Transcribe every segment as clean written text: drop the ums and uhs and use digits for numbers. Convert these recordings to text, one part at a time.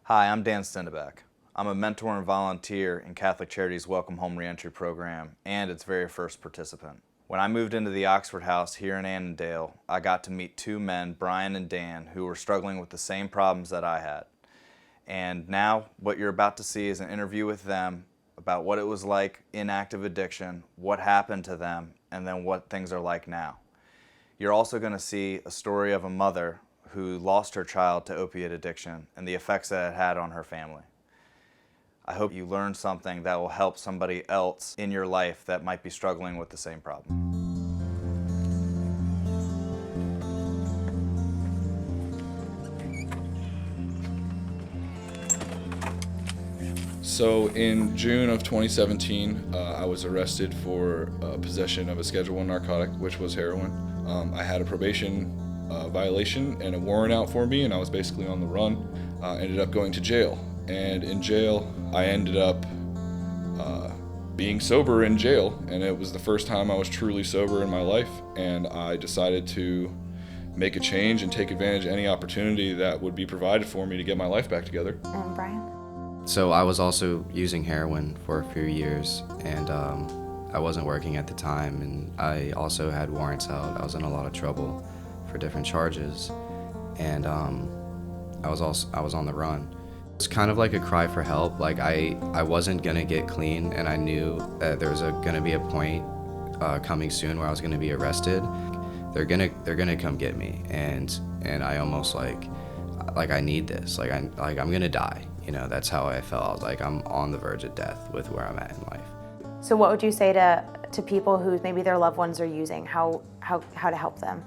Hi, I'm Dan Stendeback. I'm a mentor and volunteer in Catholic Charities' Welcome Home Reentry program and its very first participant. When I moved into the Oxford House here in Annandale, I got to meet two men, Brian and Dan, who were struggling with the same problems that I had. And now what you're about to see is an interview with them about what it was like in active addiction, what happened to them, and then what things are like now. You're also going to see a story of a mother who lost her child to opiate addiction and the effects that it had on her family. I hope you learn something that will help somebody else in your life that might be struggling with the same problem. So in June of 2017, I was arrested for possession of a Schedule I narcotic, which was heroin. I had a probation violation and a warrant out for me, and I was basically on the run. Ended up going to jail, and in jail I ended up being sober in jail, and it was the first time I was truly sober in my life, and I decided to make a change and take advantage of any opportunity that would be provided for me to get my life back together. And Brian? So I was also using heroin for a few years, and I wasn't working at the time, and I also had warrants out. I was in a lot of trouble for different charges, and I was on the run. It's kind of like a cry for help. Like I wasn't gonna get clean, and I knew that there was gonna be a point coming soon where I was gonna be arrested. They're gonna come get me, and I almost like I need this. Like I'm gonna die. You know, that's how I felt. I was like, I'm on the verge of death with where I'm at in life. So what would you say to people who maybe their loved ones are using, how to help them?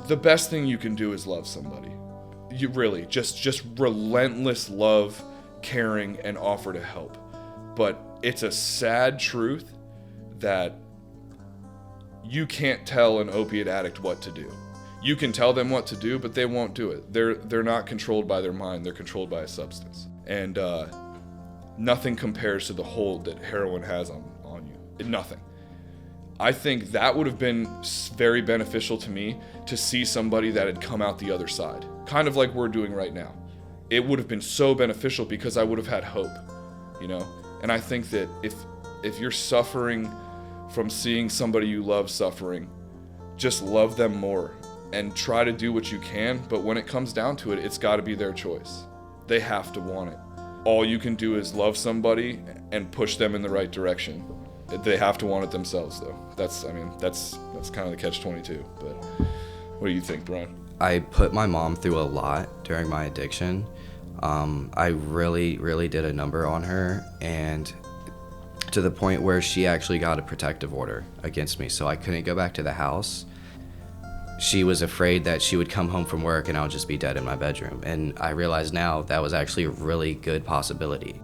The best thing you can do is love somebody. You really, just relentless love, caring, and offer to help. But it's a sad truth that you can't tell an opiate addict what to do. You can tell them what to do, but they won't do it. They're not controlled by their mind, they're controlled by a substance. And nothing compares to the hold that heroin has on you. Nothing. I think that would have been very beneficial to me to see somebody that had come out the other side, kind of like we're doing right now. It would have been so beneficial because I would have had hope, you know? And I think that if you're suffering from seeing somebody you love suffering, just love them more and try to do what you can, but when it comes down to it, it's gotta be their choice. They have to want it. All you can do is love somebody and push them in the right direction. They have to want it themselves, though. That's kind of the catch-22. But what do you think, Brian? I put my mom through a lot during my addiction. I really, really did a number on her, and to the point where she actually got a protective order against me, so I couldn't go back to the house. She was afraid that she would come home from work and I would just be dead in my bedroom. And I realize now that was actually a really good possibility.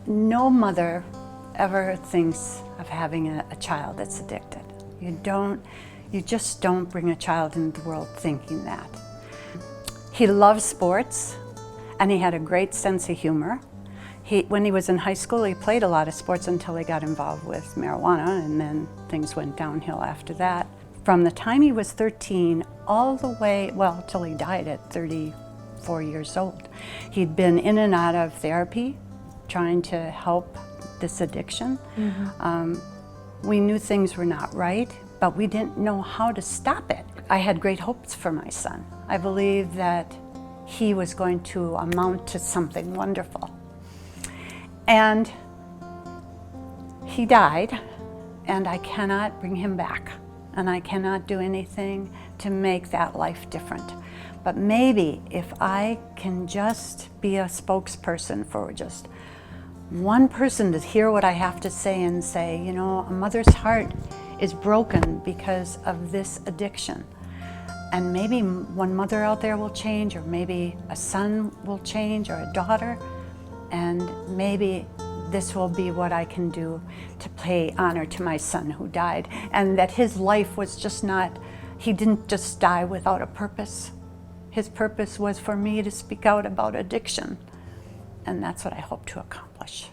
No mother ever thinks of having a child that's addicted. You just don't bring a child into the world thinking that. He loved sports, and he had a great sense of humor. When he was in high school, he played a lot of sports until he got involved with marijuana, and then things went downhill after that. From the time he was 13 all the way, well, till he died at 34 years old, he'd been in and out of therapy, trying to help this addiction. Mm-hmm. We knew things were not right, but we didn't know how to stop it. I had great hopes for my son. I believed that he was going to amount to something wonderful. And he died, and I cannot bring him back, and I cannot do anything to make that life different. But maybe if I can just be a spokesperson for just one person to hear what I have to say and say, you know, a mother's heart is broken because of this addiction. And maybe one mother out there will change, or maybe a son will change, or a daughter. And maybe this will be what I can do to pay honor to my son who died, and that his life was just not, he didn't just die without a purpose. His purpose was for me to speak out about addiction, and that's what I hope to accomplish.